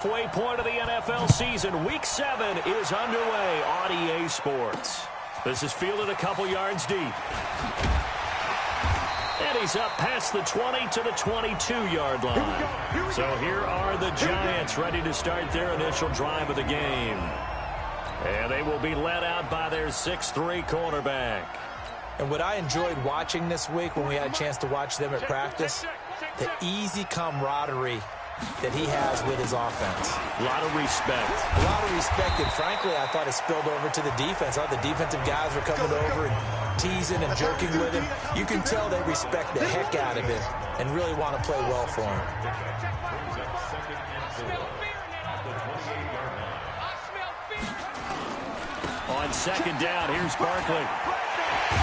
Halfway point of the NFL season. Week 7 is underway on EA Sports. This is fielded a couple yards deep. And he's up past the 20 to the 22-yard line. So here are the Giants ready to start their initial drive of the game. And they will be led out by their 6'3" quarterback. And what I enjoyed watching this week when we had a chance to watch them at practice, the easy camaraderie that he has with his offense. A lot of respect. A lot of respect, and frankly, I thought it spilled over to the defense. All the defensive guys were coming over and teasing and joking with him. You can tell they respect the heck out of him and really want to play well for him. On second down, here's Barkley.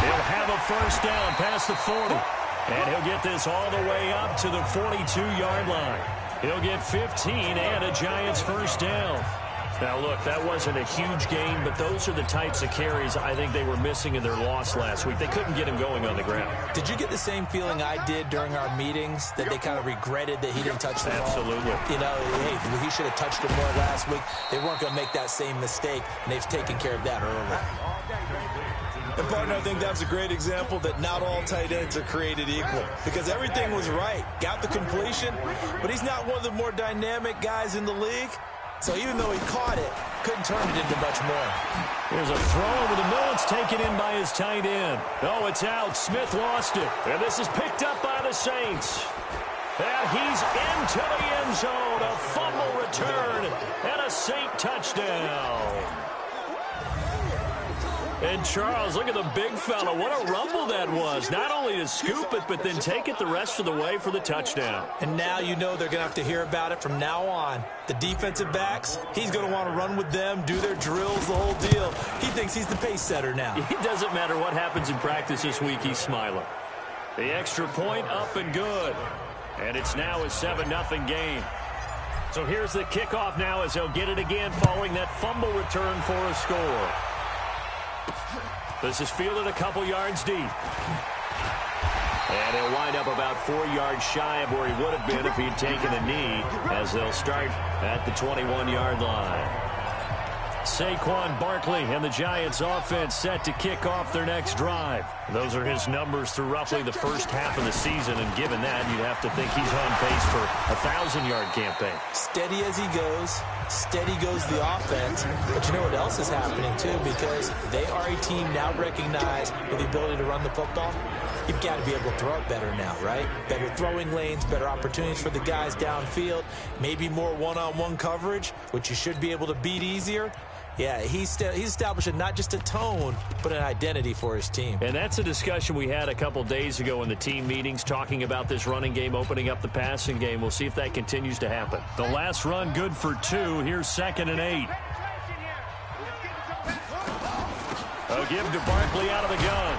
He'll have a first down past the 40. And he'll get this all the way up to the 42-yard line. He'll get 15 and a Giants first down. Now, look, that wasn't a huge gain, but those are the types of carries I think they were missing in their loss last week. They couldn't get him going on the ground. Did you get the same feeling I did during our meetings, that they kind of regretted that he didn't touch the ball? Absolutely. You know, hey, he should have touched it more last week. They weren't going to make that same mistake, and they've taken care of that early. And, partner, I think that's a great example that not all tight ends are created equal, because everything was right. Got the completion, but he's not one of the more dynamic guys in the league. So even though he caught it, couldn't turn it into much more. Here's a throw over the middle. It's taken in by his tight end. Oh, it's out. Smith lost it. And this is picked up by the Saints. And he's into the end zone. A fumble return and a Saint touchdown. And Charles, look at the big fella. What a rumble that was. Not only to scoop it, but then take it the rest of the way for the touchdown. And now you know they're going to have to hear about it from now on. The defensive backs, he's going to want to run with them, do their drills, the whole deal. He thinks he's the pace setter now. It doesn't matter what happens in practice this week, he's smiling. The extra point up and good. And it's now a 7-0 game. So here's the kickoff now as they'll get it again following that fumble return for a score. This is fielded a couple yards deep. And he'll wind up about 4 yards shy of where he would have been if he'd taken a knee, as they'll start at the 21-yard line. Saquon Barkley and the Giants offense set to kick off their next drive. Those are his numbers through roughly the first half of the season, and given that, you'd have to think he's on pace for a 1,000-yard campaign. Steady as he goes. Steady goes the offense. But you know what else is happening, too? Because they are a team now recognized with the ability to run the football. You've got to be able to throw it better now, right? Better throwing lanes, better opportunities for the guys downfield, maybe more one-on-one coverage, which you should be able to beat easier. Yeah, he's establishing not just a tone, but an identity for his team. And that's a discussion we had a couple days ago in the team meetings, talking about this running game, opening up the passing game. We'll see if that continues to happen. The last run good for 2. Here's 2nd and 8. A give to Barkley out of the gun.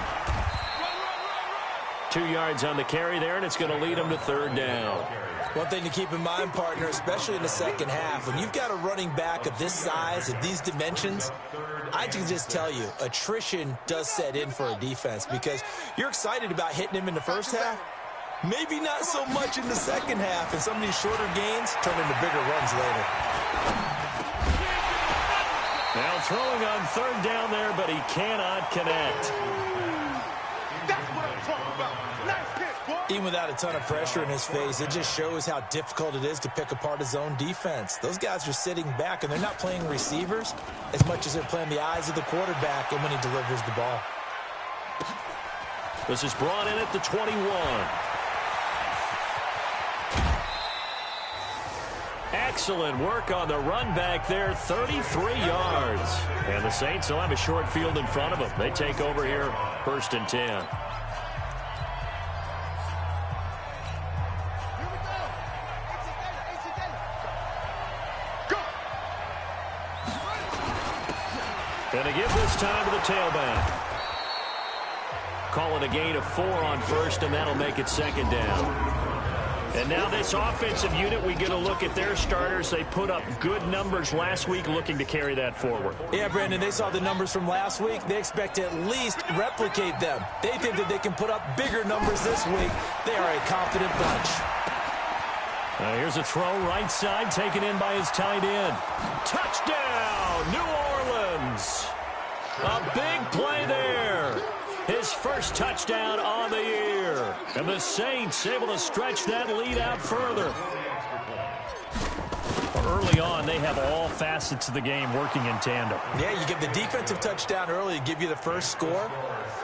2 yards on the carry there, and it's going to lead him to 3rd down. One thing to keep in mind, partner, especially in the second half, when you've got a running back of this size, of these dimensions, I can just tell you, attrition does set in for a defense, because you're excited about hitting him in the first half, maybe not so much in the second half, and some of these shorter gains turn into bigger runs later. Now throwing on 3rd down there, but he cannot connect. Even without a ton of pressure in his face, it just shows how difficult it is to pick apart his own defense. Those guys are sitting back, and they're not playing receivers as much as they're playing the eyes of the quarterback and when he delivers the ball. This is brought in at the 21. Excellent work on the run back there, 33 yards. And the Saints will have a short field in front of them. They take over here, 1st and 10. And a give this time to the tailback. Calling a gain of 4 on 1st, and that'll make it 2nd down. And now this offensive unit, we get a look at their starters. They put up good numbers last week, looking to carry that forward. Yeah, Brandon, they saw the numbers from last week. They expect to at least replicate them. They think that they can put up bigger numbers this week. They are a confident bunch. Here's a throw right side, taken in by his tight end. Touchdown, New Orleans. A big play there. His first touchdown on the year. And the Saints able to stretch that lead out further. Early on, they have all facets of the game working in tandem. Yeah, you give the defensive touchdown early to give you the first score,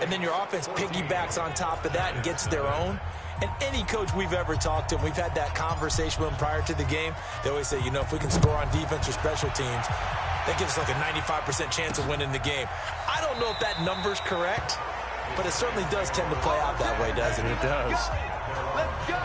and then your offense piggybacks on top of that and gets their own. And any coach we've ever talked to, and we've had that conversation with them prior to the game, they always say, you know, if we can score on defense or special teams, that gives us like a 95% chance of winning the game. I don't know if that number's correct, but it certainly does tend to play out that way, doesn't it? It does. Let's go.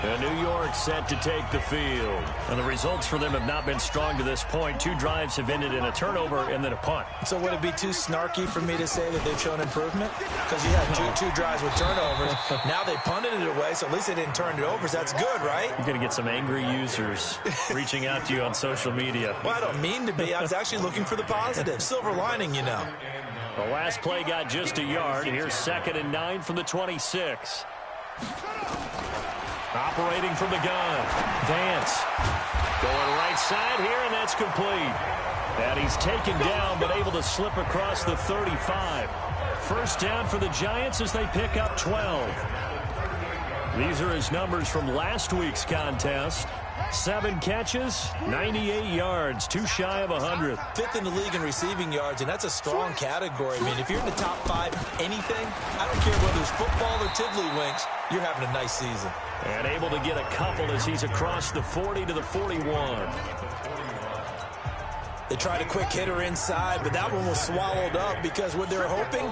And New York set to take the field. And the results for them have not been strong to this point. 2 drives have ended in a turnover and then a punt. So would it be too snarky for me to say that they've shown improvement? Because you had two drives with turnovers. Now they punted it away, so at least they didn't turn it over. So that's good, right? You're going to get some angry users reaching out to you on social media. Well, I don't mean to be. I was actually looking for the positive. Silver lining, you know. The last play got just a yard. Here's 2nd and 9 from the 26. Operating from the gun. Vance. Going right side here, and that's complete. And he's taken down, but able to slip across the 35. First down for the Giants as they pick up 12. These are his numbers from last week's contest. 7 catches, 98 yards, 2 shy of 100. 5th in the league in receiving yards, and that's a strong category. I mean, if you're in the top 5 anything, I don't care whether it's football or tiddlywinks, you're having a nice season. And able to get a couple as he's across the 40 to the 41. They tried a quick hitter inside, but that one was swallowed up because what they're hoping,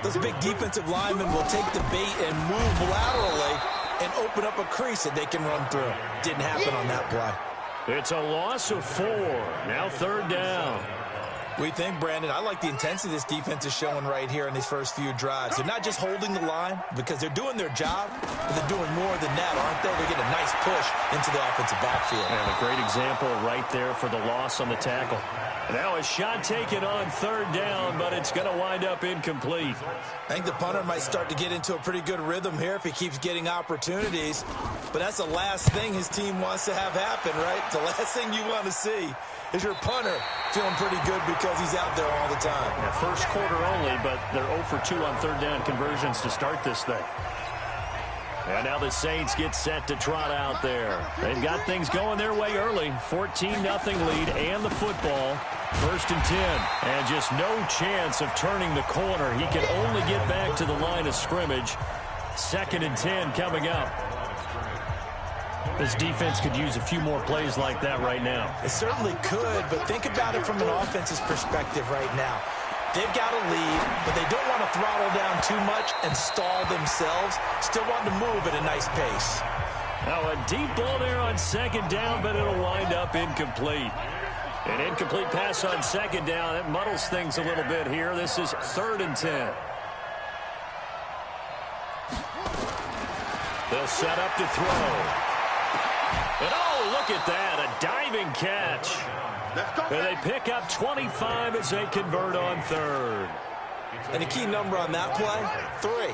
those big defensive linemen will take the bait and move laterally and open up a crease that they can run through. Didn't happen on that play. It's a loss of 4. Now 3rd down. We think, Brandon, I like the intensity this defense is showing right here in these first few drives. They're not just holding the line because they're doing their job, but they're doing more than that, aren't they? They're getting a nice push into the offensive backfield. And a great example right there for the loss on the tackle. Now a shot taken on 3rd down, but it's going to wind up incomplete. I think the punter might start to get into a pretty good rhythm here if he keeps getting opportunities. But that's the last thing his team wants to have happen, right? The last thing you want to see is your punter feeling pretty good because he's out there all the time. Yeah, first quarter only, but they're 0 for 2 on 3rd down conversions to start this thing. And now the Saints get set to trot out there. They've got things going their way early. 14-0 lead and the football. 1st and 10. And just no chance of turning the corner. He can only get back to the line of scrimmage. 2nd and 10 coming up. This defense could use a few more plays like that right now. It certainly could, but think about it from an offense's perspective right now. They've got a lead, but they don't want to throttle down too much and stall themselves. Still want to move at a nice pace. Now a deep ball there on 2nd down, but it'll wind up incomplete. An incomplete pass on 2nd down. It muddles things a little bit here. This is 3rd and 10. They'll set up to throw. And oh, look at that, a diving catch. And they pick up 25 as they convert on 3rd. And a key number on that play, 3.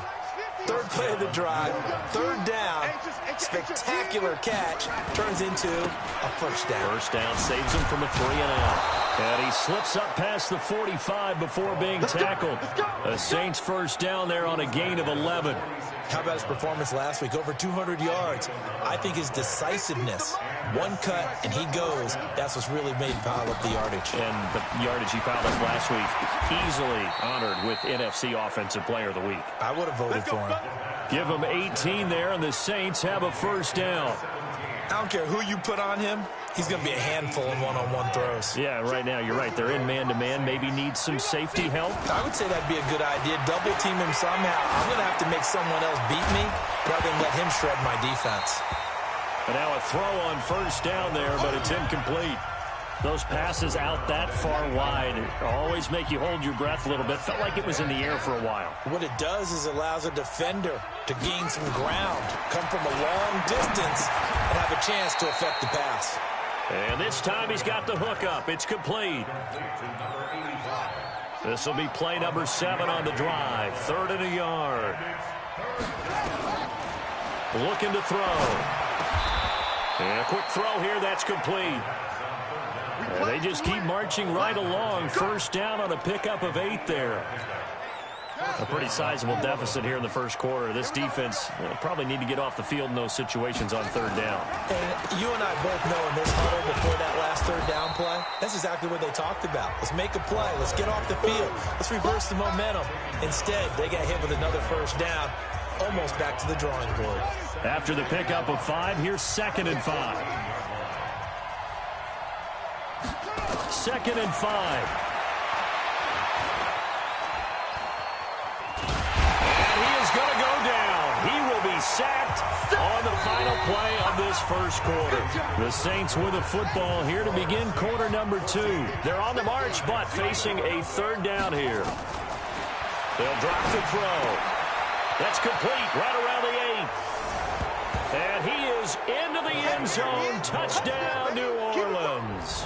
3rd play of the drive, 3rd down, spectacular catch, turns into a 1st down. 1st down saves him from a 3-and-out. And he slips up past the 45 before being tackled. The Saints 1st down there on a gain of 11. How about his performance last week? Over 200 yards. I think his decisiveness, one cut, and he goes. That's what's really made him pile up the yardage. And the yardage he piled up last week, easily honored with NFC Offensive Player of the Week. I would have voted for him. Give him 18 there, and the Saints have a 1st down. I don't care who you put on him. He's going to be a handful in one-on-one throws. Yeah, right now, you're right. They're in man-to-man. Maybe needs some safety help. I would say that'd be a good idea. Double team him somehow. I'm going to have to make someone else beat me rather than let him shred my defense. And now a throw on 1st down there, but it's incomplete. Those passes out that far wide always make you hold your breath a little bit. Felt like it was in the air for a while. What it does is it allows a defender to gain some ground, come from a long distance, and have a chance to affect the pass. And this time he's got the hook up. It's complete. This will be play number 7 on the drive. 3rd and a yard. Looking to throw. And a quick throw here, that's complete. And they just keep marching right along. First down on a pickup of 8 there. A pretty sizable deficit here in the first quarter. This defense will probably need to get off the field in those situations on third down. And you and I both know in this huddle before that last third down play, that's exactly what they talked about. Let's make a play. Let's get off the field. Let's reverse the momentum. Instead, they got hit with another first down, almost back to the drawing board. After the pickup of 5, here's 2nd and 5. 2nd and 5. Sacked on the final play of this first quarter. The Saints with the football here to begin quarter number 2. They're on the march, but facing a third down here. They'll drop the throw. That's complete right around the 8. And he is into the end zone. Touchdown, New Orleans.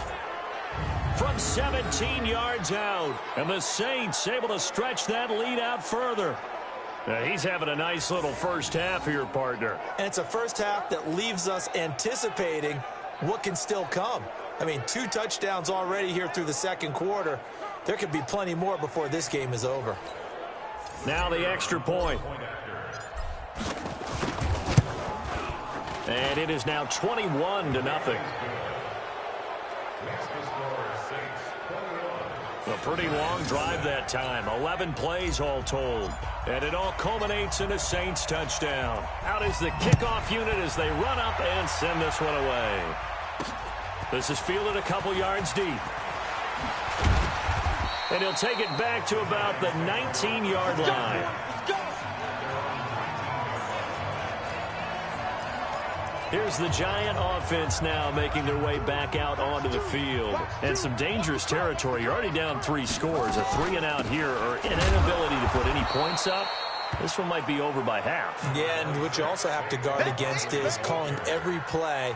From 17 yards out. And the Saints able to stretch that lead out further. Now he's having a nice little first half here, partner. And it's a first half that leaves us anticipating what can still come. I mean, 2 touchdowns already here through the second quarter. There could be plenty more before this game is over. Now the extra point. And it is now 21-0. A pretty long drive that time. 11 plays all told. And it all culminates in a Saints touchdown. Out is the kickoff unit as they run up and send this one away. This is fielded a couple yards deep. And he'll take it back to about the 19-yard line. Here's the Giant offense now making their way back out onto the field. And some dangerous territory. You're already down 3 scores. A 3-and-out here or an inability to put any points up. This one might be over by half. Yeah, and what you also have to guard against is calling every play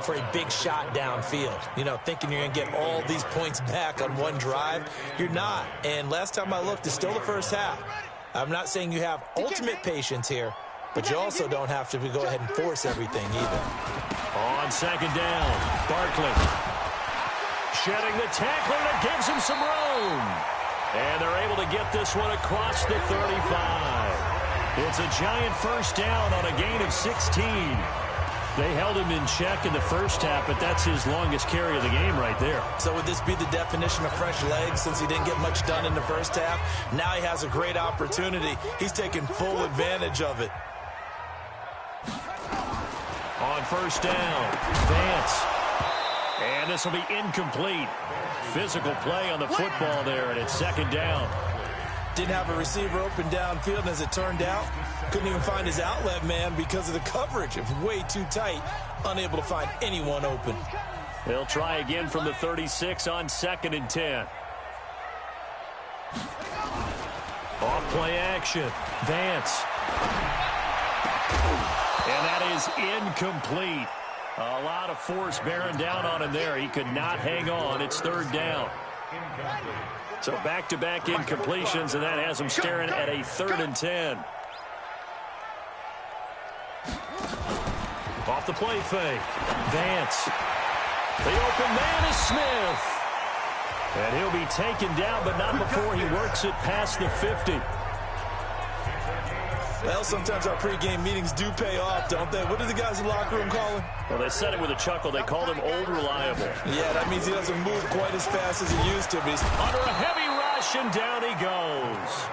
for a big shot downfield. You know, thinking you're going to get all these points back on one drive. You're not. And last time I looked, it's still the first half. I'm not saying you have ultimate patience here, but you also don't have to go ahead and force everything either. On second down, Barkley. Shedding the tackler that gives him some room. And they're able to get this one across the 35. It's a Giant first down on a gain of 16. They held him in check in the first half, but that's his longest carry of the game right there. So would this be the definition of fresh legs since he didn't get much done in the first half? Now he has a great opportunity. He's taking full advantage of it. On first down, Vance. And this will be incomplete. Physical play on the football there, and it's second down. Didn't have a receiver open downfield, and as it turned out, couldn't even find his outlet man because of the coverage. It was way too tight, unable to find anyone open. They'll try again from the 36 on 2nd and 10. Off play action, Vance. And that is incomplete. A lot of force bearing down on him there. He could not hang on. It's third down. So back-to-back incompletions, and that has him staring at a 3rd and 10. Off the play fake. Vance. The open man is Smith. And he'll be taken down, but not before he works it past the 50. Well, sometimes our pregame meetings do pay off, don't they? What do the guys in the locker room call him? Well, they said it with a chuckle. They called him Old Reliable. Yeah, that means he doesn't move quite as fast as he used to. But he's under a heavy rush, and down he goes.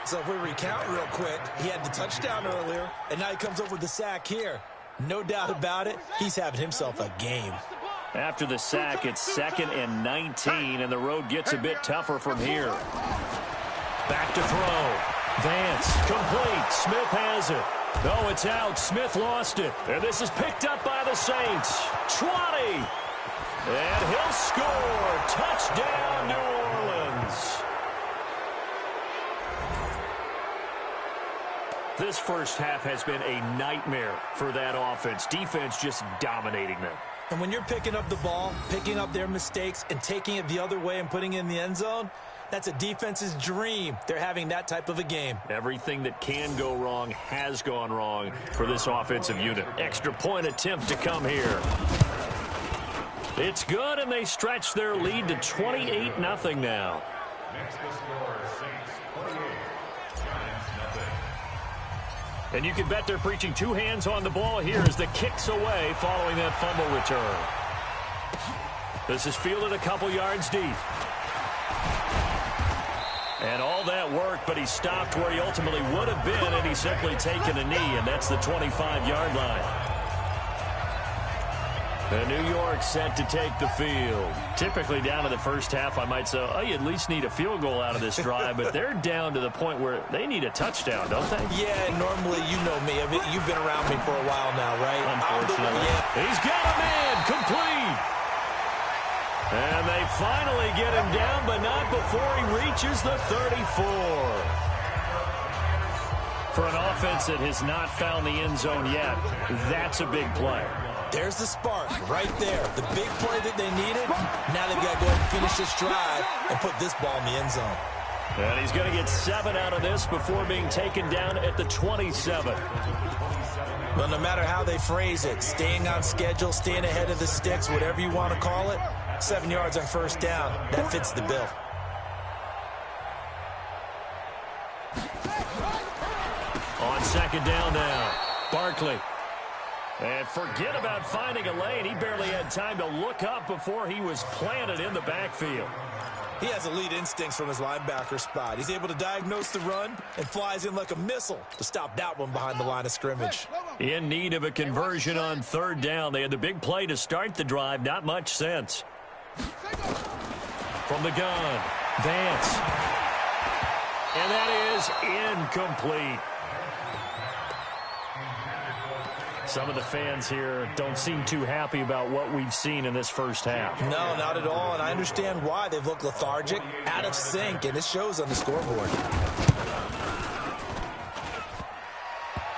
So if we recount real quick, he had the touchdown earlier, and now he comes over with the sack here. No doubt about it, he's having himself a game. After the sack, it's 2nd and 19, and the road gets a bit tougher from here. Back to throw. Vance, complete. Smith has it. No, it's out. Smith lost it. And this is picked up by the Saints. 20. And he'll score. Touchdown, New Orleans. This first half has been a nightmare for that offense. Defense just dominating them. And when you're picking up the ball, picking up their mistakes, and taking it the other way and putting it in the end zone, That's a defense's dream. They're having that type of a game. Everything that can go wrong has gone wrong for this offensive unit. Extra point attempt to come here. It's good, and they stretch their lead to 28-0 now. And you can bet they're preaching two hands on the ball here as the kick's away following that fumble return. This is fielded a couple yards deep. And all that work, but he stopped where he ultimately would have been, and he's simply taken a knee, and that's the 25-yard line. The New York set to take the field. Typically down to the first half, I might say, oh, you at least need a field goal out of this drive, but they're down to the point where they need a touchdown, don't they? Yeah, normally, you know me. I mean, you've been around me for a while now, right? Unfortunately. He's got a man complete. And they finally get him down, but not before he reaches the 34. For an offense that has not found the end zone yet, that's a big play. There's the spark right there. The big play that they needed. Now they've got to go ahead and finish this drive and put this ball in the end zone. And he's going to get 7 out of this before being taken down at the 27. Well, no matter how they phrase it, staying on schedule, staying ahead of the sticks, whatever you want to call it, 7 yards on first down. That fits the bill. On second down now, Barkley. And forget about finding a lane. He barely had time to look up before he was planted in the backfield. He has elite instincts from his linebacker spot. He's able to diagnose the run and flies in like a missile to stop that one behind the line of scrimmage. In need of a conversion on third down. They had the big play to start the drive. Not much sense. From the gun, Vance. And that is incomplete. Some of the fans here don't seem too happy about what we've seen in this first half. No, not at all, and I understand why. They've looked lethargic, out of sync, and it shows on the scoreboard.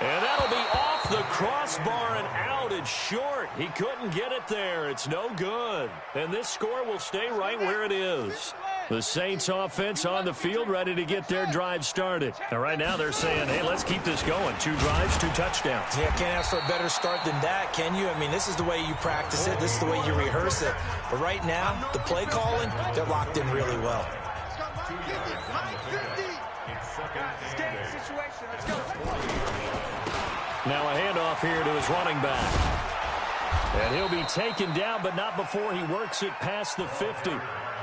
And that'll be off the crossbar and out. It's short. He couldn't get it there. It's no good. And this score will stay right where it is. The Saints offense on the field ready to get their drive started. And right now they're saying, hey, let's keep this going. 2 drives, 2 touchdowns. Yeah, can't ask for a better start than that, can you? I mean, this is the way you practice it. This is the way you rehearse it. But right now, the play calling, they're locked in really well. Now a handoff here to his running back. And he'll be taken down, but not before he works it past the 50.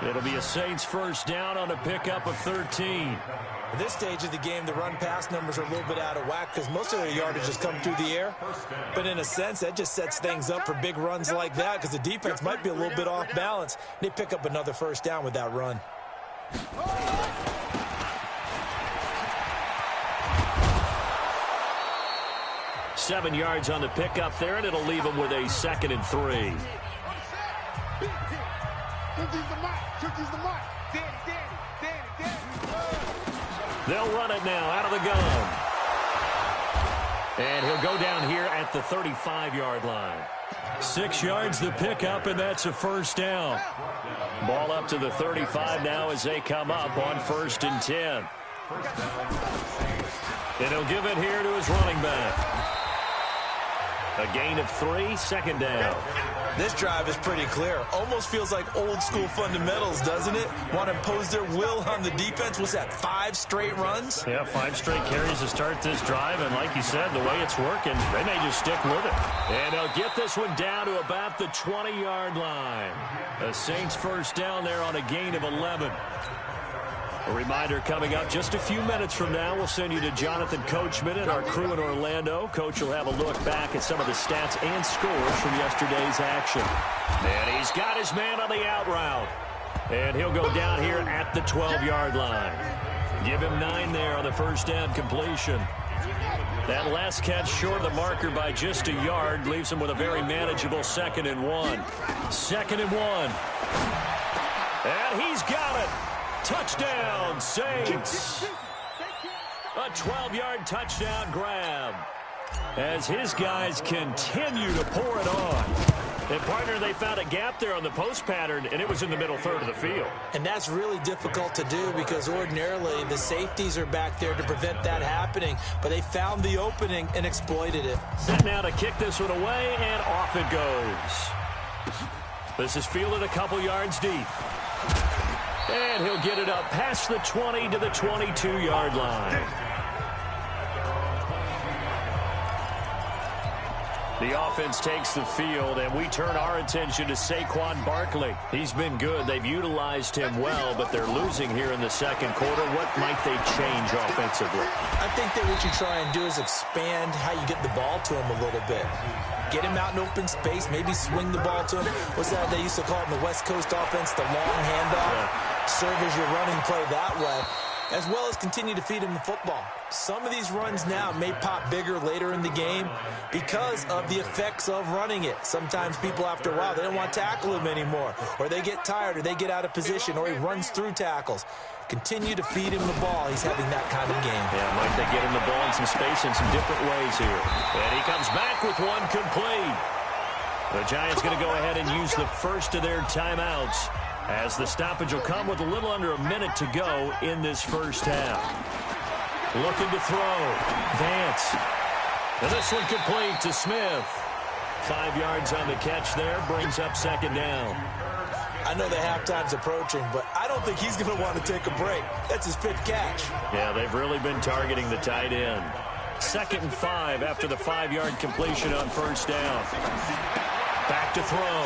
It'll be a Saints first down on a pickup of 13. At this stage of the game, the run-pass numbers are a little bit out of whack because most of their yardage has come through the air. But in a sense, that just sets things up for big runs like that because the defense might be a little bit off balance. They pick up another first down with that run. Seven yards on the pickup there, and it'll leave him with a 2nd and 3. They'll run it now out of the gun. And he'll go down here at the 35-yard line. 6 yards the pickup, and that's a first down. Ball up to the 35 now as they come up on 1st and 10. And he'll give it here to his running back. A gain of 3, 2nd down. This drive is pretty clear. Almost feels like old school fundamentals, doesn't it? Want to impose their will on the defense. What's that, 5 straight runs? Yeah, 5 straight carries to start this drive. And like you said, the way it's working, they may just stick with it. And they'll get this one down to about the 20-yard line. The Saints first down there on a gain of 11. A reminder coming up just a few minutes from now, we'll send you to Jonathan Coachman and our crew in Orlando. Coach will have a look back at some of the stats and scores from yesterday's action. And he's got his man on the out route. And he'll go down here at the 12-yard line. Give him 9 there on the first down completion. That last catch short of the marker by just a yard leaves him with a very manageable 2nd and 1. 2nd and 1. And he's got it. Touchdown, Saints. A 12-yard touchdown grab as his guys continue to pour it on. And, partner, they found a gap there on the post pattern, and it was in the middle third of the field. And that's really difficult to do because ordinarily the safeties are back there to prevent that happening. But they found the opening and exploited it. Set now to kick this one away, and off it goes. This is fielded a couple yards deep. And he'll get it up past the 20 to the 22-yard line. The offense takes the field, and we turn our attention to Saquon Barkley. He's been good. They've utilized him well, but they're losing here in the second quarter. What might they change offensively? I think that what you try and do is expand how you get the ball to him a little bit. Get him out in open space, maybe swing the ball to him. What's that they used to call it in the West Coast offense, the long handoff? Yeah. Serve as your running play that way, as well as continue to feed him the football. Some of these runs now may pop bigger later in the game because of the effects of running it. Sometimes people, after a while, they don't want to tackle him anymore, or they get tired, or they get out of position, or he runs through tackles. Continue to feed him the ball. He's having that kind of game. Yeah, might they get him the ball in some space in some different ways here. And he comes back with one complete. The Giants going to go ahead and use the first of their timeouts, as the stoppage will come with a little under a minute to go in this first half. Looking to throw. Vance. And this one complete to Smith. 5 yards on the catch there. Brings up second down. I know the halftime's approaching, but I don't think he's going to want to take a break. That's his 5th catch. Yeah, they've really been targeting the tight end. 2nd and 5 after the 5-yard completion on first down. Back to throw.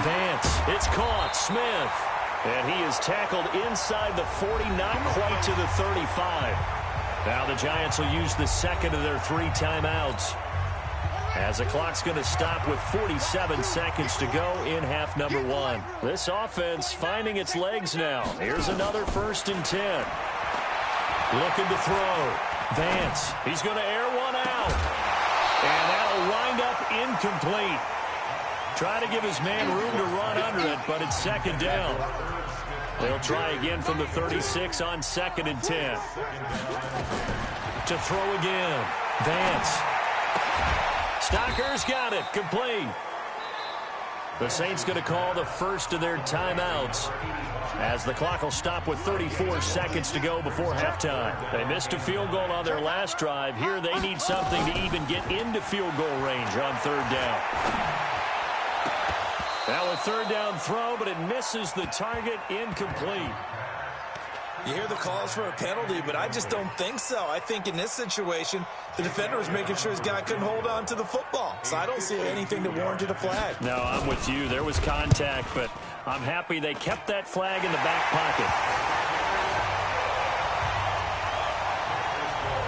Vance. It's caught. Smith. And he is tackled inside the 40, not quite to the 35. Now the Giants will use the second of their 3 timeouts, as the clock's going to stop with 47 seconds to go in half number 1. This offense finding its legs now. Here's another 1st and 10. Looking to throw. Vance. He's going to air one out. And that'll wind up incomplete. Trying to give his man room to run under it, but it's second down. They'll try again from the 36 on 2nd and 10. To throw again. Vance. Stocker's got it. Complete. The Saints going to call the first of their timeouts, as the clock will stop with 34 seconds to go before halftime. They missed a field goal on their last drive. Here they need something to even get into field goal range on 3rd down. Now a 3rd down throw, but it misses the target. Incomplete. You hear the calls for a penalty, but I just don't think so. I think in this situation, the defender was making sure his guy couldn't hold on to the football. So I don't see anything that warranted a flag. No, I'm with you. There was contact, but I'm happy they kept that flag in the back pocket.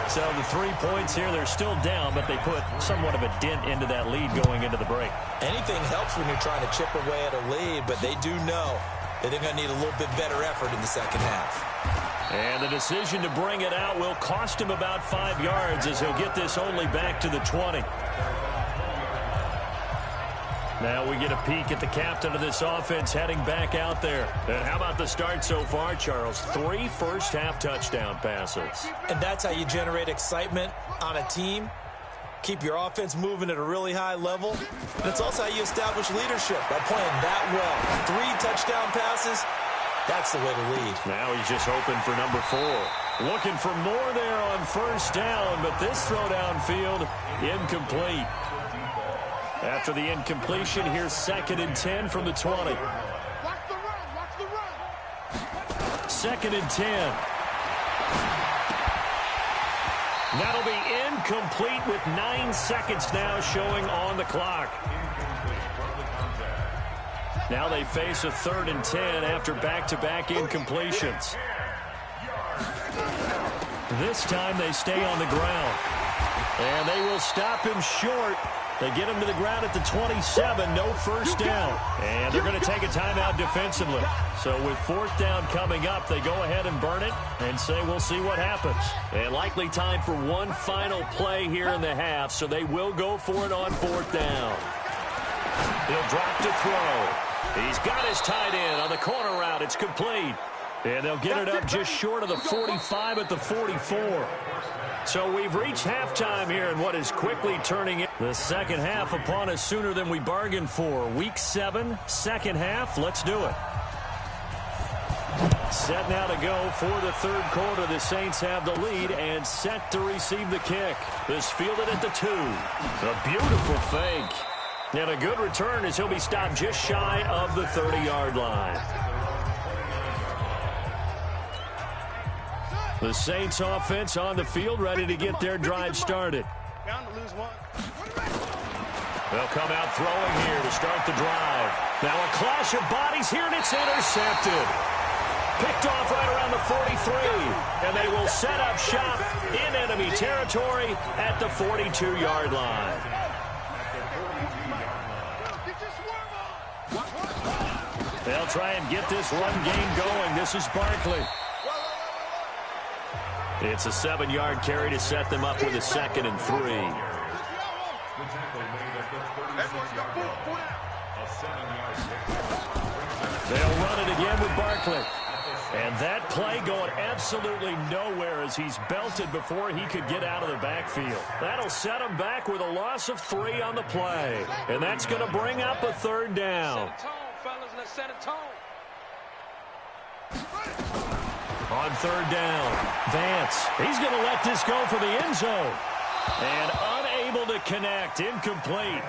So the 3 points here, they're still down, but they put somewhat of a dent into that lead going into the break. Anything helps when you're trying to chip away at a lead, but they do know that they're going to need a little bit better effort in the second half. And the decision to bring it out will cost him about 5 yards, as he'll get this only back to the 20. Now we get a peek at the captain of this offense heading back out there. And how about the start so far, Charles? 3 first-half touchdown passes. And that's how you generate excitement on a team. Keep your offense moving at a really high level. And it's also how you establish leadership, by playing that well. 3 touchdown passes, that's the way to lead. Now he's just hoping for number 4. Looking for more there on first down, but this throw downfield, incomplete. After the incompletion, here's 2nd and 10 from the 20. Watch the run. 2nd and 10. That'll be incomplete with 9 seconds now showing on the clock. Now they face a 3rd and 10 after back-to-back incompletions. This time they stay on the ground. And they will stop him short. They get him to the ground at the 27, no first down. And they're going to take a timeout defensively. So with 4th down coming up, they go ahead and burn it and say we'll see what happens. And likely time for one final play here in the half, so they will go for it on 4th down. He'll drop to throw. He's got his tight end on the corner route. It's complete. And they'll get it up just short of the 45 at the 44. So we've reached halftime here in what is quickly turning the second half upon us sooner than we bargained for. Week 7, second half. Let's do it. Set now to go for the third quarter. The Saints have the lead and set to receive the kick. This fielded at the 2. A beautiful fake. And a good return as he'll be stopped just shy of the 30-yard line. The Saints offense on the field ready to get their drive started. They'll come out throwing here to start the drive. Now a clash of bodies here, and it's intercepted. Picked off right around the 43, and they will set up shop in enemy territory at the 42-yard line. They'll try and get this run game going. This is Barkley. It's a 7-yard carry to set them up with a 2nd and 3. They'll run it again with Barkley. And that play going absolutely nowhere as he's belted before he could get out of the backfield. That'll set him back with a loss of 3 on the play. And that's going to bring up a 3rd down. On 3rd down, Vance. He's going to let this go for the end zone. And unable to connect, incomplete.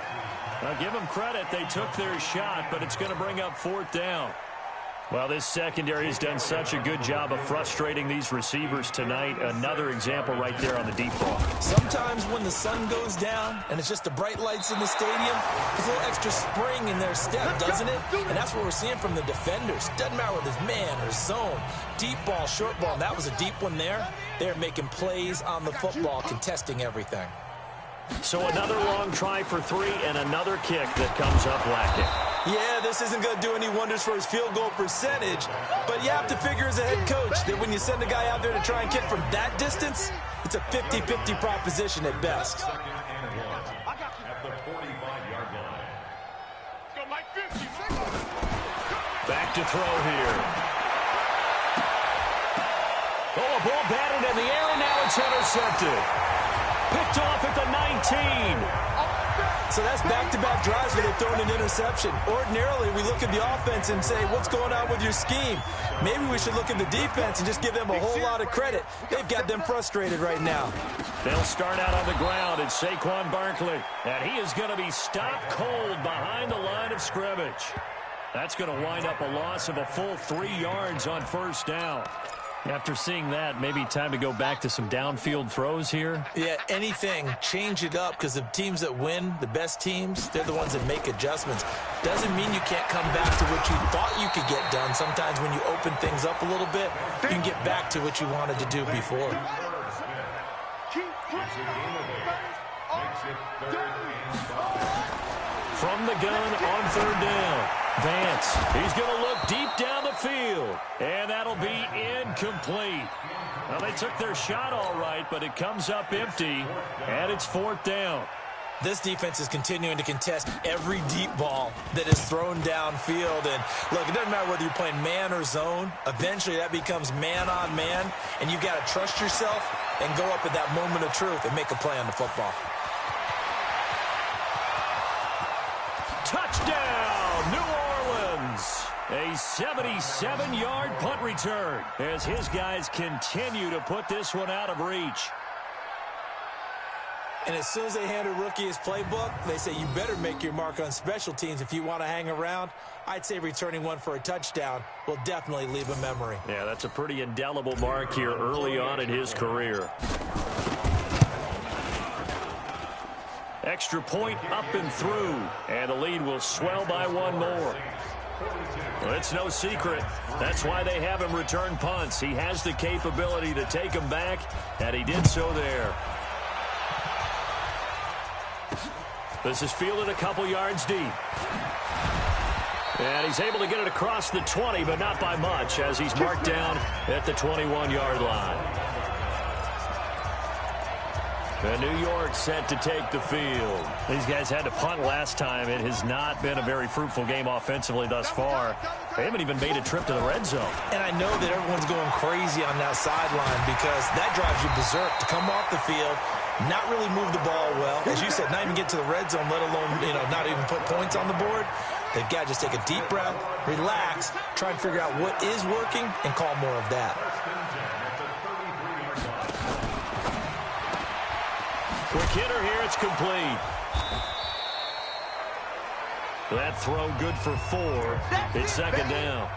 Now give them credit, they took their shot, but it's going to bring up 4th down. Well, this secondary has done such a good job of frustrating these receivers tonight. Another example right there on the deep ball. Sometimes when the sun goes down and it's just the bright lights in the stadium, there's a little extra spring in their step, doesn't it? And that's what we're seeing from the defenders. Doesn't matter whether it's man or zone, deep ball, short ball. And that was a deep one there. They're making plays on the football, contesting everything. So another long try for 3 and another kick that comes up lacking. Yeah, this isn't going to do any wonders for his field goal percentage, but you have to figure as a head coach that when you send a guy out there to try and kick from that distance, it's a 50-50 proposition at best. Back to throw here. Oh, a ball batted in the air, and now it's intercepted. Picked off at the 19. So that's back-to-back drives where they've thrown an interception. Ordinarily, we look at the offense and say, what's going on with your scheme? Maybe we should look at the defense and just give them a whole lot of credit. They've got them frustrated right now. They'll start out on the ground. It's Saquon Barkley. And he is going to be stopped cold behind the line of scrimmage. That's going to wind up a loss of a full 3 yards on 1st down. After seeing that, maybe time to go back to some downfield throws here. Yeah, anything. Change it up because the teams that win, the best teams, they're the ones that make adjustments. Doesn't mean you can't come back to what you thought you could get done. Sometimes when you open things up a little bit, you can get back to what you wanted to do before. From the gun on 3rd down. Vance, he's going to look deep down the field, and that'll be incomplete. Well, they took their shot all right, but it comes up empty, and it's 4th down. This defense is continuing to contest every deep ball that is thrown downfield. And, look, it doesn't matter whether you're playing man or zone. Eventually, that becomes man on man, and you've got to trust yourself and go up at that moment of truth and make a play on the football. Touchdown, New Orleans. A 77-yard punt return as his guys continue to put this one out of reach. And as soon as they hand a rookie his playbook, they say you better make your mark on special teams if you want to hang around. I'd say returning one for a touchdown will definitely leave a memory. Yeah, that's a pretty indelible mark here early on in his career. Extra point up and through, and the lead will swell by 1 more. Well, it's no secret. That's why they have him return punts. He has the capability to take them back, and he did so there. This is fielded a couple yards deep. And he's able to get it across the 20, but not by much, as he's marked down at the 21-yard line. And New York set to take the field. These guys had to punt last time. It has not been a very fruitful game offensively thus far. They haven't even made a trip to the red zone. And I know that everyone's going crazy on that sideline because that drives you berserk to come off the field, not really move the ball well. As you said, not even get to the red zone, let alone, not even put points on the board. They've got to just take a deep breath, relax, try and figure out what is working, and call more of that. Quick hitter here, it's complete. That throw good for 4. It's second down.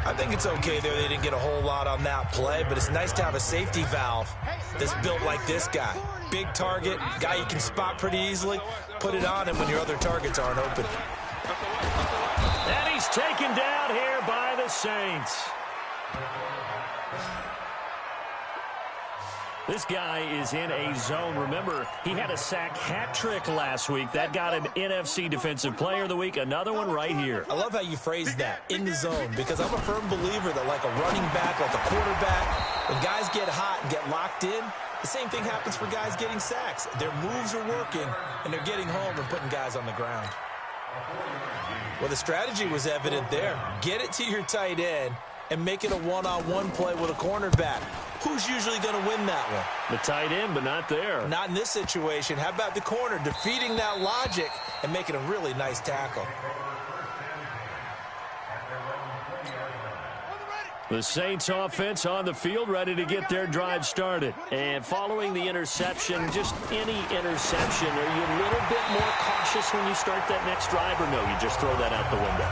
I think it's okay there. They didn't get a whole lot on that play, but it's nice to have a safety valve that's built like this guy. Big target, guy you can spot pretty easily. Put it on him when your other targets aren't open. And he's taken down here by the Saints. This guy is in a zone. Remember, he had a sack hat trick last week. That got him NFC Defensive Player of the Week. Another one right here. I love how you phrase that, in the zone, because I'm a firm believer that like a running back, like a quarterback, when guys get hot and get locked in, the same thing happens for guys getting sacks. Their moves are working, and they're getting home and putting guys on the ground. Well, the strategy was evident there. Get it to your tight end and make it a one-on-one play with a cornerback. Who's usually going to win that one? The tight end, but not there. Not in this situation. How about the corner defeating that logic and making a really nice tackle? The Saints offense on the field, ready to get their drive started. And following the interception, just any interception, are you a little bit more cautious when you start that next drive, or no, you just throw that out the window?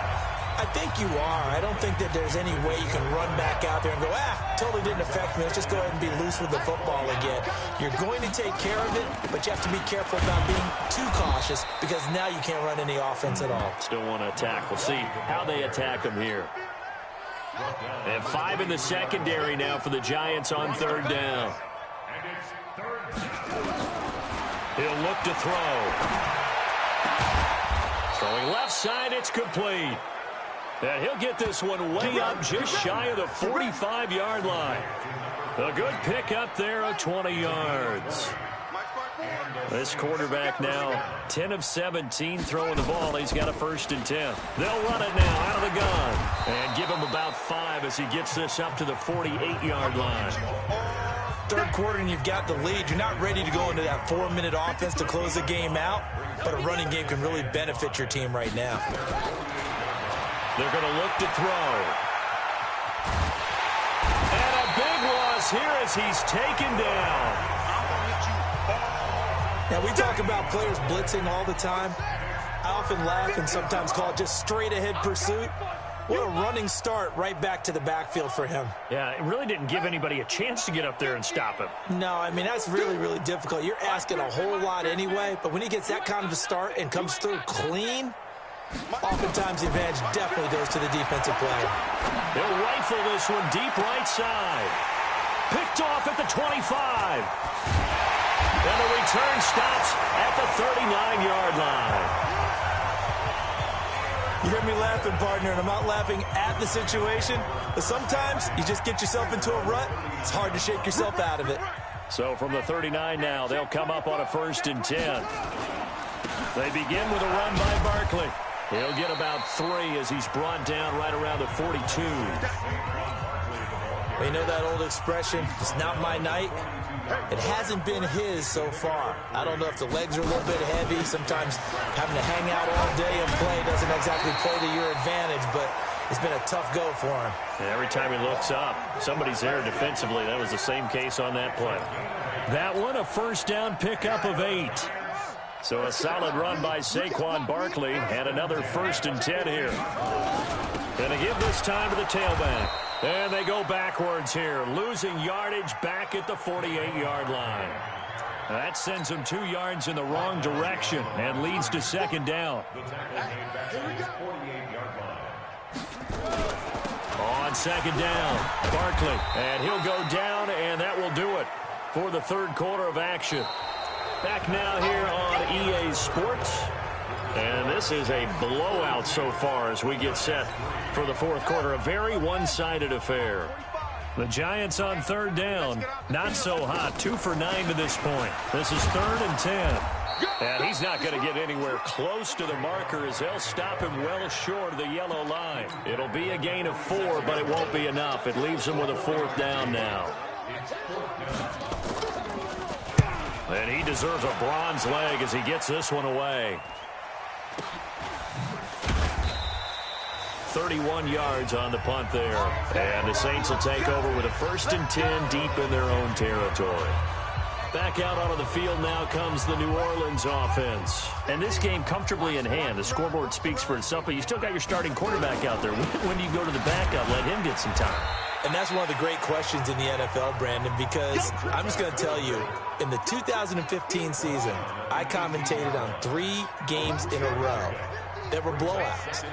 I think you are. I don't think that there's any way you can run back out there and go, totally didn't affect me. Let's just go ahead and be loose with the football again. You're going to take care of it, but you have to be careful about being too cautious because now you can't run any offense at all. Still want to attack. We'll see how they attack them here. And 5 in the secondary now for the Giants on third down. He'll look to throw. Throwing left side, it's complete. And he'll get this one way up just shy of the 45-yard line. A good pick up there of 20 yards. This quarterback now 10 of 17 throwing the ball. He's got a 1st and 10. They'll run it now out of the gun and give him about 5 as he gets this up to the 48-yard line. Third quarter and you've got the lead. You're not ready to go into that 4-minute offense to close the game out, but a running game can really benefit your team right now. They're going to look to throw. And a big loss here as he's taken down. Now, we talk about players blitzing all the time. I often laugh and sometimes call it just straight-ahead pursuit. What a running start right back to the backfield for him. Yeah, it really didn't give anybody a chance to get up there and stop him. No, I mean, that's really, really difficult. You're asking a whole lot anyway, but when he gets that kind of a start and comes through clean, oftentimes the advantage definitely goes to the defensive player. They'll rifle this one deep right side. Picked off at the 25. And the return stops at the 39-yard line. You hear me laughing, partner, and I'm not laughing at the situation, but sometimes you just get yourself into a rut. It's hard to shake yourself out of it. So from the 39 now, they'll come up on a 1st and 10. They begin with a run by Barkley. He'll get about 3 as he's brought down right around the 42. Well, you know that old expression, it's not my night? It hasn't been his so far. I don't know if the legs are a little bit heavy. Sometimes having to hang out all day and play doesn't exactly play to your advantage, but it's been a tough go for him. And every time he looks up, somebody's there defensively. That was the same case on that play. That one, a 1st down pickup of 8. So a solid run by Saquon Barkley and another 1st and 10 here. Going to give this time to the tailback. And they go backwards here, losing yardage back at the 48-yard line. That sends them 2 yards in the wrong direction and leads to 2nd down. On 2nd down, Barkley, and he'll go down, and that will do it for the 3rd quarter of action. Back now here on EA Sports. And this is a blowout so far as we get set for the 4th quarter. A very one-sided affair. The Giants on third down. Not so hot. 2 for 9 to this point. This is 3rd and 10. And he's not going to get anywhere close to the marker as they'll stop him well short of the yellow line. It'll be a gain of 4, but it won't be enough. It leaves him with a 4th down now. And he deserves a bronze leg as he gets this one away. 31 yards on the punt there. And the Saints will take over with a 1st and 10 deep in their own territory. Back out onto the field now comes the New Orleans offense. And this game comfortably in hand. The scoreboard speaks for itself, but you still got your starting quarterback out there. When do you go to the backup, let him get some time? And that's one of the great questions in the NFL, Brandon, because I'm just going to tell you, in the 2015 season, I commentated on 3 games in a row that were blowouts.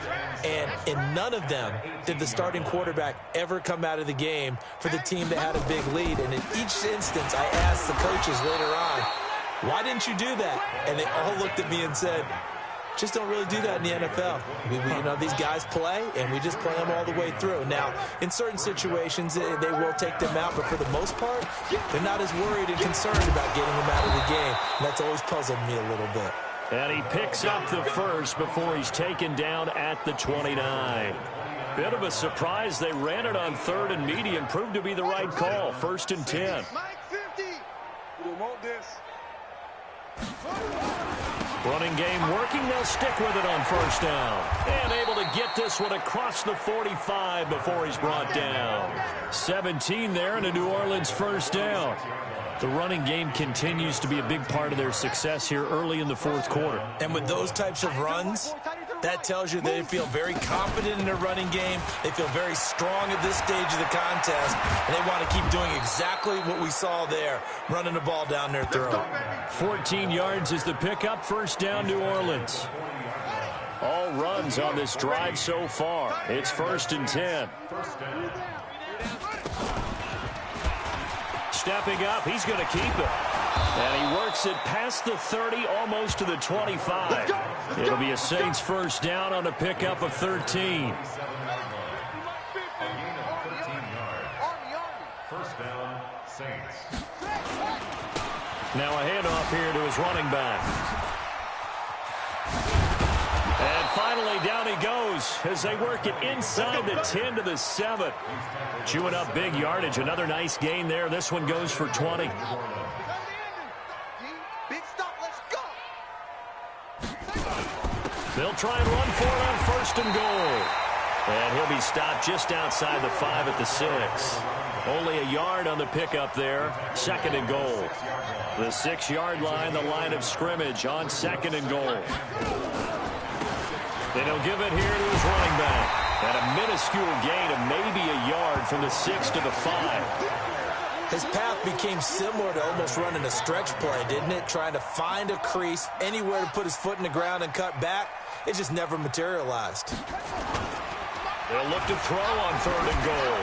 And in none of them did the starting quarterback ever come out of the game for the team that had a big lead. And in each instance, I asked the coaches later on, why didn't you do that? And they all looked at me and said, just don't really do that in the NFL. You know, these guys play, and we just play them all the way through. Now, in certain situations, they will take them out, but for the most part, they're not as worried and concerned about getting them out of the game. And that's always puzzled me a little bit. And he picks up the first before he's taken down at the 29. Bit of a surprise. They ran it on 3rd and medium. Proved to be the right call. 1st and 10. Running game working. They'll stick with it on 1st down. And able to get this one across the 45 before he's brought down. 17 there and a New Orleans 1st down. The running game continues to be a big part of their success here early in the 4th quarter. And with those types of runs, that tells you they feel very confident in their running game. They feel very strong at this stage of the contest, and they want to keep doing exactly what we saw there, running the ball down their throat. 14 yards is the pickup. 1st down, New Orleans. All runs on this drive so far. It's 1st and 10. Stepping up, he's going to keep it. And he works it past the 30, almost to the 25. It'll be a Saints 1st down on a pickup of 13. 1st down, Saints. Now a handoff here to his running back. And finally, down he goes as they work it inside the 10 to the 7. Chewing up big yardage. Another nice gain there. This one goes for 20. Big stop, let's go. They'll try and run for it on 1st and goal. And he'll be stopped just outside the 5 at the 6. Only a yard on the pickup there. 2nd and goal. The 6-yard line, the line of scrimmage on 2nd and goal. Then he'll give it here to his running back. And a minuscule gain of maybe a yard from the 6 to the 5. His path became similar to almost running a stretch play, didn't it? Trying to find a crease, anywhere to put his foot in the ground and cut back. It just never materialized. They'll look to throw on 3rd and goal.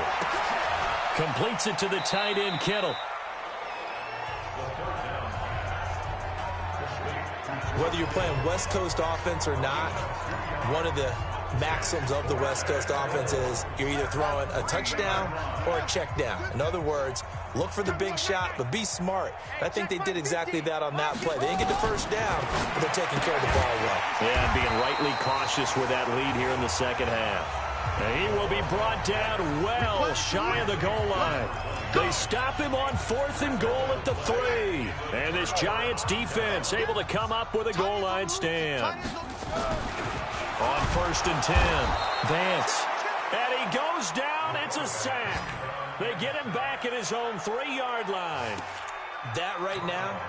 Completes it to the tight end, Kittle. Whether you're playing West Coast offense or not, one of the maxims of the West Coast offense is you're either throwing a touchdown or a check down. In other words, look for the big shot, but be smart. And I think they did exactly that on that play. They didn't get the 1st down, but they're taking care of the ball well. Yeah, being rightly cautious with that lead here in the 2nd half. And he will be brought down well shy of the goal line. They stop him on 4th and goal at the 3. And this Giants defense able to come up with a goal line stand. On 1st and 10, Vance. And he goes down. It's a sack. They get him back at his own 3-yard line. That right now,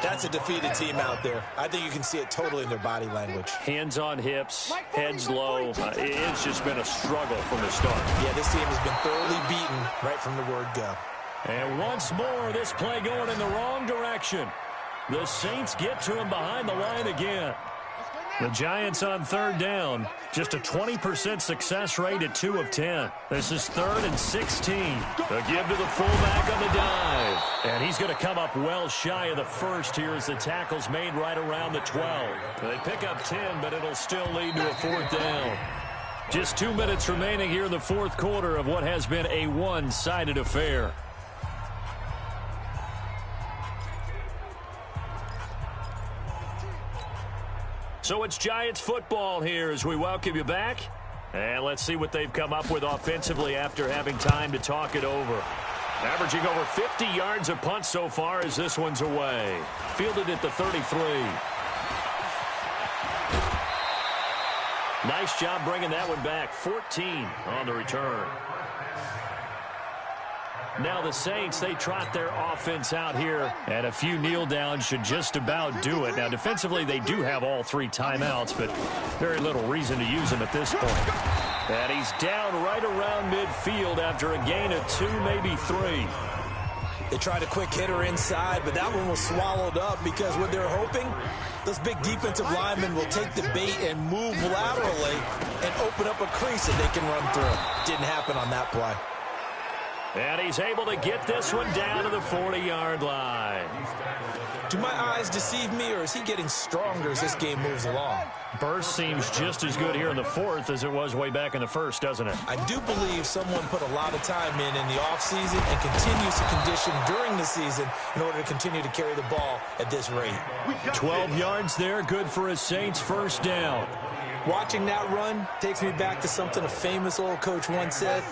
that's a defeated team out there. I think you can see it totally in their body language. Hands on hips, heads low. It's just been a struggle from the start. Yeah, this team has been thoroughly beaten right from the word go. And once more, this play going in the wrong direction. The Saints get to him behind the line again. The Giants on 3rd down. Just a 20% success rate at 2 of 10. This is 3rd and 16. A give to the fullback on the dive. And he's going to come up well shy of the 1st here as the tackle's made right around the 12. They pick up 10, but it'll still lead to a 4th down. Just 2 minutes remaining here in the fourth quarter of what has been a one-sided affair. So it's Giants football here as we welcome you back. And let's see what they've come up with offensively after having time to talk it over. Averaging over 50 yards a punt so far as this one's away. Fielded at the 33. Nice job bringing that one back. 14 on the return. Now the Saints, they trot their offense out here, and a few kneel downs should just about do it. Now defensively, they do have all 3 timeouts, but very little reason to use them at this point. And he's down right around midfield after a gain of 2, maybe 3. They tried a quick hitter inside, but that one was swallowed up because what they're hoping, those big defensive linemen will take the bait and move laterally and open up a crease that they can run through. Didn't happen on that play. And he's able to get this one down to the 40-yard line. Do my eyes deceive me, or is he getting stronger as this game moves along? Burst seems just as good here in the fourth as it was way back in the first, doesn't it? I do believe someone put a lot of time in the offseason and continues to condition during the season in order to continue to carry the ball at this rate. 12 yards there, good for a Saints first down. Watching that run takes me back to something a famous old coach once said.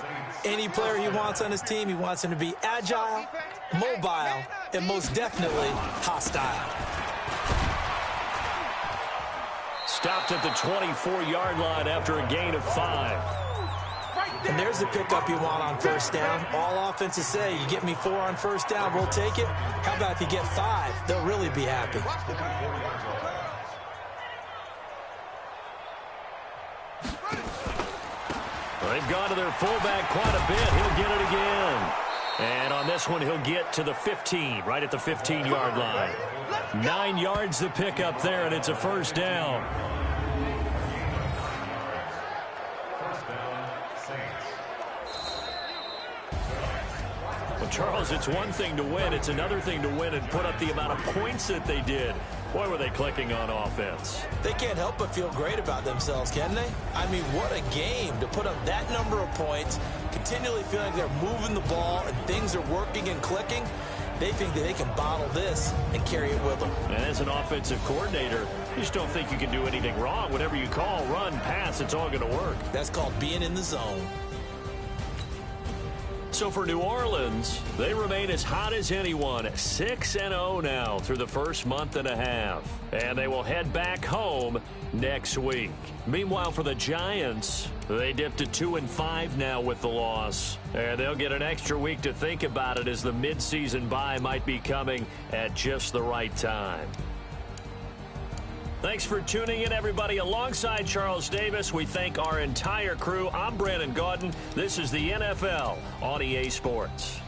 Any player he wants on his team, he wants him to be agile, mobile, and most definitely hostile. Stopped at the 24-yard line after a gain of 5. And there's the pickup you want on first down. All offenses say, you get me 4 on first down, we'll take it. How about if you get 5? They'll really be happy. They've gone to their fullback quite a bit. He'll get it again. And on this one, he'll get to the 15, right at the 15-yard line. 9 yards to pick up there, and it's a first down. Well, Charles, it's one thing to win. It's another thing to win and put up the amount of points that they did. Boy, were they clicking on offense. They can't help but feel great about themselves, can they? I mean, what a game to put up that number of points, continually feeling like they're moving the ball and things are working and clicking. They think that they can bottle this and carry it with them. And as an offensive coordinator, you just don't think you can do anything wrong. Whatever you call, run, pass, it's all going to work. That's called being in the zone. So for New Orleans, they remain as hot as anyone, 6-0 now through the first month and a half. And they will head back home next week. Meanwhile, for the Giants, they dipped to 2-5 now with the loss. And they'll get an extra week to think about it as the midseason bye might be coming at just the right time. Thanks for tuning in, everybody. Alongside Charles Davis, we thank our entire crew. I'm Brandon Gaudin. This is the NFL on EA Sports.